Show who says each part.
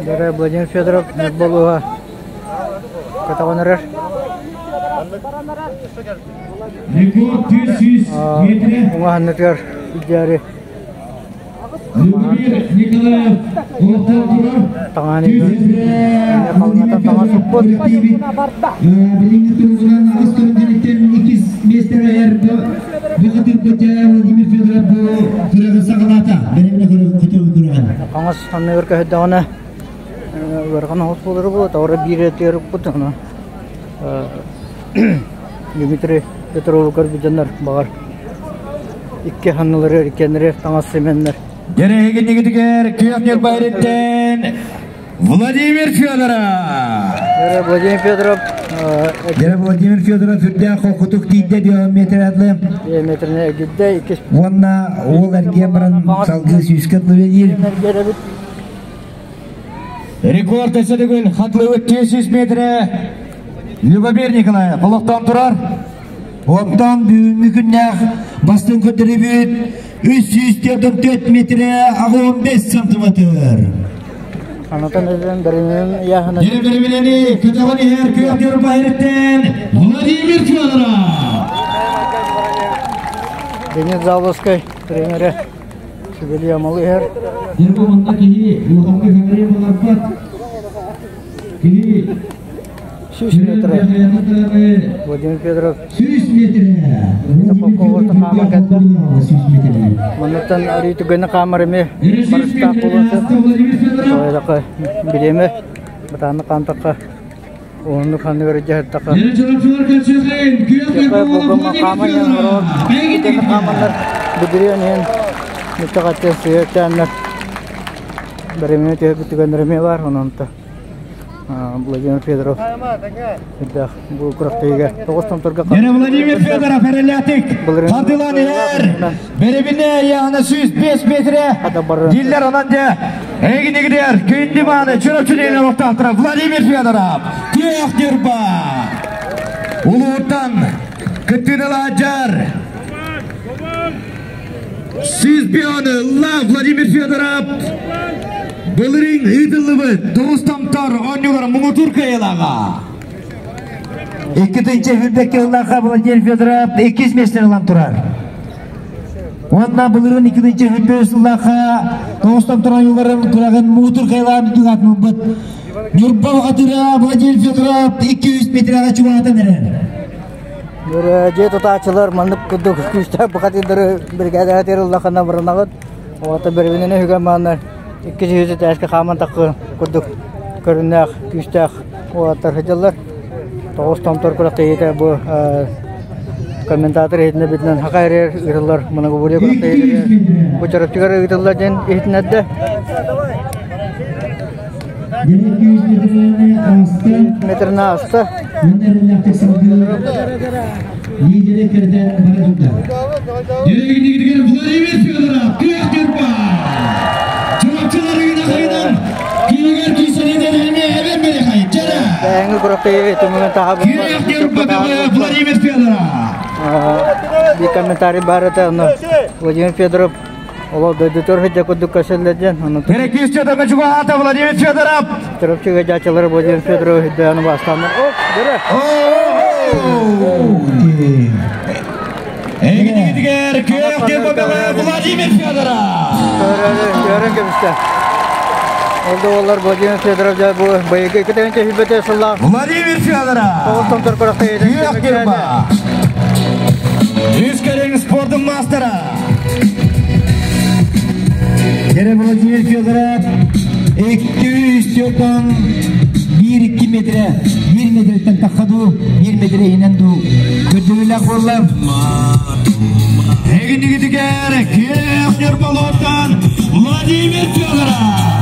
Speaker 1: Дәрі Владимир Федоров болуға катағанырар. Оңа ханнетер идеяри.
Speaker 2: Николаев
Speaker 1: Таңаны қалыңатан таңа сұппын.
Speaker 2: Birinci turundan Ağustos Denet'ten 2 metre ayarda Vladimir Fedorov bu kırığı sağlata. Benimle kırığı kırığı.
Speaker 1: Қаңыз ханны өркі әддағына өрған ауыз болыры болады. Ауыры бір әтері бұты. Дмитрий Петровы көрбі жандар бағар. Икке ханнылары әрекенлері таңыз семенлер.
Speaker 2: Gereğe gittiler Kıyafet Bayret'ten Vladimir Fedorov. Vladimir Fedorov Türk'ten kokutuk değildi diyor metre
Speaker 1: Metrine gitti.
Speaker 2: Onunla oğul erkeğe baran salgısı 100 katlı verir. Rekord esedegün hatlı 300 metre. Любомир Николаев Полоқтан тұрар. Оттан бүгінгі күннәқ бастың көтірі бүт 304 метре 15 сантиметр.
Speaker 1: Анатан өзен дәрімен яғына.
Speaker 2: Дәріменені көтіғаны әр көйектер байреттен Владимир Федоров.
Speaker 1: Денис Заловской тренері Шевели Амалы әр.
Speaker 2: Ергі мұнда кейі ұлғамға кәмірі боларбат. Кейі
Speaker 1: 100 метр. Владимир Федоров.
Speaker 2: 100 метр.
Speaker 1: Мұнықтан әрейті гөні қамырыме барыстақ боласы. Соғайдақы білеме бұтаны қантаққа оңды қанды көрі жәрттаққа. Кепі бұғымы қамын ең ұрор. Кетені қамынлар бүдірен ең мүттіғаттен сүйеттенлер. Біреме түйе бүттігендіріме бар онанты. Владимир Федоров. Бұл күрақтайға 9 тұрға
Speaker 2: қады. Владимир Федоров әрелетік. Қадылан ер. Беребіне яғына 105 метре. Диллер онанды. Әгінегідер. Күйінді маңы. Чүріп-чүрелер оқтақтыра. Владимир Федоров. Күйектер ба. Ұлы ұттан. Күттінілі ажар. Сізбеоны. Владимир Федоров. Бұлырың ұйдылығы 9 тамтар 10 юғар мұңы тұрқа елаға. 2-тінші хүлбекке ұллаға Владимир Федоров 200 метр алан тұрар. Онна бұлырың 2-тінші хүлбекке ұллаға 9 тамтар 10 юғарын тұрағын мұңы тұрқа елаға мүдігат мұбыт. Нүрбал қатыра Владимир Федоров 200 метр аға чуғатан әрін.
Speaker 1: Жет ұтачылар мұндық күдік күшті бұқатындыры біргәді әтер ұллақына бұрынағыд. Оғаты бірбініне хүген маңдар. 200 тәшкі қамын тақы күрдік көрінәқ, күштәқ оғаттар хыжалар. 9 тамтар күрақта еді бұл комментатор етіне бетінен хақайрер ұйрылар. Мұнығы бөлі күрақта еді. Бұл жарыптығар ұйрылар ден етін әдді. Метріне асты.
Speaker 2: Лидері кірді барадуда. Дерегіндегідігер Владимир Федоров, күяқтер ба! Çorapçılarının akıyından Kiyogер Kiyseniden elmeye hemen beri kayıp. Çara!
Speaker 1: Dəyəngil quraqda etімігін tağabı.
Speaker 2: Kiyogер Vladimir Fedorov.
Speaker 1: Bir kommentari barıda Vladimir Fedorov. Ola döydütör hıcca kudduk kaşelleden.
Speaker 2: Gerek 200 çötümü çuğa ata Vladimir Fedorov.
Speaker 1: Çorapçıga jaçaları Vladimir Fedorov hiddayanı bastanlar. Dere!
Speaker 2: Eğitiger Kiyogер Vladimir Fedorov.
Speaker 1: Görün kebiste. Oldu olar Vladimir Fedorov bu bayıgı ikitençe hübbete sıllar.
Speaker 2: Vladimir Fedorov.
Speaker 1: Oğuz tamtar kurakta yedin.
Speaker 2: Kiyogер ba. Yüzkerin sportun mastera. Yere Vladimir Fedorov 200 1-2 metre 1 metreden takadu 1 metre inendu kötülüyle kollar Egin digitiger Kiyogер Balot'tan Vladimir Fedorov